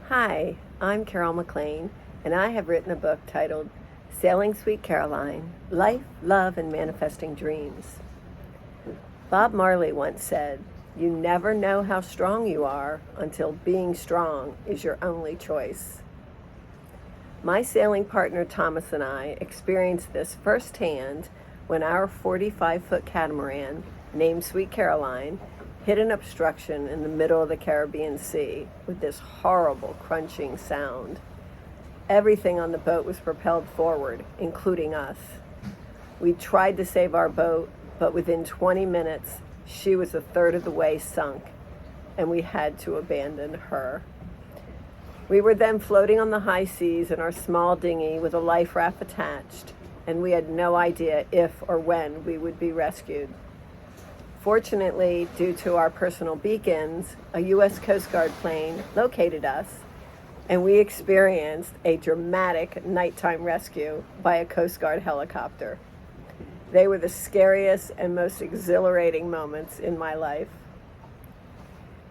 Hi, I'm Carol McClain, and I have written a book titled Sailing Sweet Caroline, Life, Love, and Manifesting Dreams. Bob Marley once said, "You never know how strong you are until being strong is your only choice." My sailing partner Thomas and I experienced this firsthand when our 45-foot catamaran, named Sweet Caroline, hit an obstruction in the middle of the Caribbean Sea with this horrible crunching sound. Everything on the boat was propelled forward, including us. We tried to save our boat, but within 20 minutes, she was a third of the way sunk, and we had to abandon her. We were then floating on the high seas in our small dinghy with a life raft attached, and we had no idea if or when we would be rescued. Fortunately, due to our personal beacons, a U.S. Coast Guard plane located us, and we experienced a dramatic nighttime rescue by a Coast Guard helicopter. They were the scariest and most exhilarating moments in my life.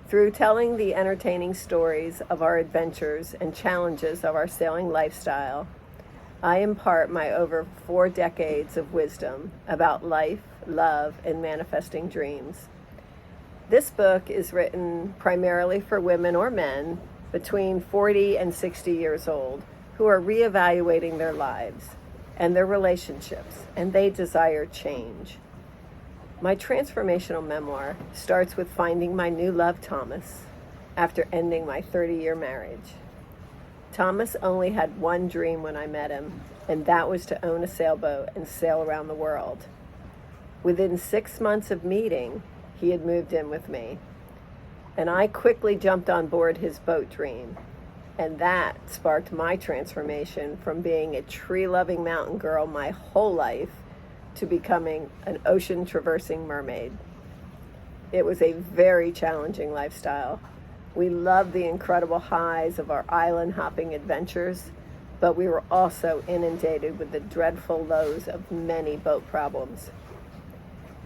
Through telling the entertaining stories of our adventures and challenges of our sailing lifestyle, I impart my over 4 decades of wisdom about life, love, and manifesting dreams. This book is written primarily for women or men between 40 and 60 years old who are reevaluating their lives and their relationships, and they desire change. My transformational memoir starts with finding my new love, Thomas, after ending my 30-year marriage. Thomas only had one dream when I met him, and that was to own a sailboat and sail around the world. Within 6 months of meeting, he had moved in with me, and I quickly jumped on board his boat dream, and that sparked my transformation from being a tree-loving mountain girl my whole life to becoming an ocean-traversing mermaid. It was a very challenging lifestyle. We loved the incredible highs of our island hopping adventures, but we were also inundated with the dreadful lows of many boat problems.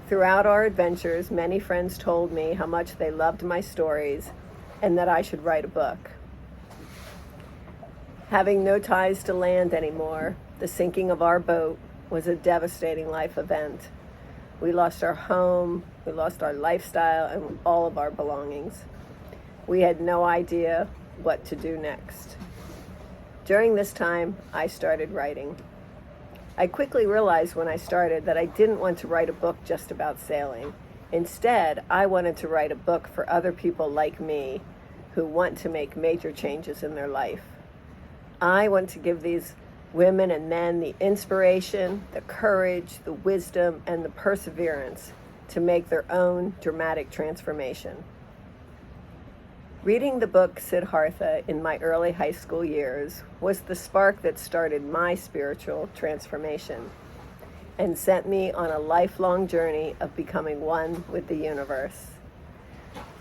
Throughout our adventures, many friends told me how much they loved my stories and that I should write a book. Having no ties to land anymore, the sinking of our boat was a devastating life event. We lost our home, we lost our lifestyle, and all of our belongings. We had no idea what to do next. During this time, I started writing. I quickly realized when I started that I didn't want to write a book just about sailing. Instead, I wanted to write a book for other people like me who want to make major changes in their life. I want to give these women and men the inspiration, the courage, the wisdom, and the perseverance to make their own dramatic transformation. Reading the book Siddhartha in my early high school years was the spark that started my spiritual transformation and sent me on a lifelong journey of becoming one with the universe.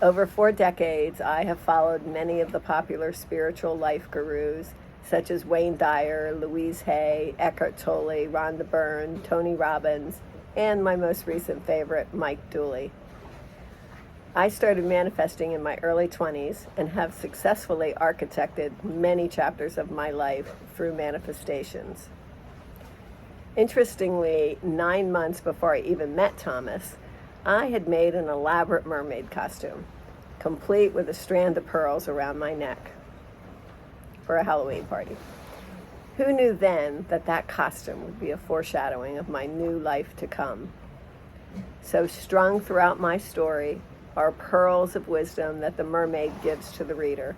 Over 4 decades, I have followed many of the popular spiritual life gurus such as Wayne Dyer, Louise Hay, Eckhart Tolle, Rhonda Byrne, Tony Robbins, and my most recent favorite, Mike Dooley. I started manifesting in my early 20s and have successfully architected many chapters of my life through manifestations. Interestingly, 9 months before I even met Thomas, I had made an elaborate mermaid costume, complete with a strand of pearls around my neck, for a Halloween party. Who knew then that that costume would be a foreshadowing of my new life to come? So strung throughout my story are pearls of wisdom that the mermaid gives to the reader.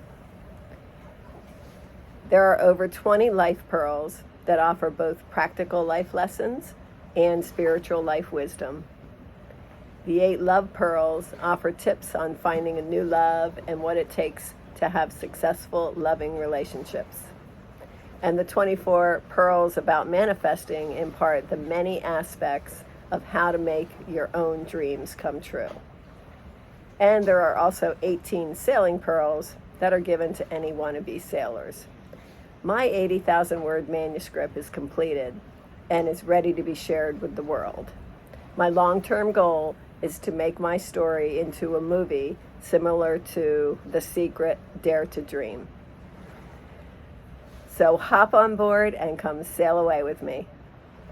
There are over 20 life pearls that offer both practical life lessons and spiritual life wisdom. The 8 love pearls offer tips on finding a new love and what it takes to have successful, loving relationships. And the 24 pearls about manifesting impart the many aspects of how to make your own dreams come true. And there are also 18 sailing pearls that are given to any wannabe sailors. My 80,000 word manuscript is completed and is ready to be shared with the world. My long-term goal is to make my story into a movie similar to The Secret, Dare to Dream. So hop on board and come sail away with me.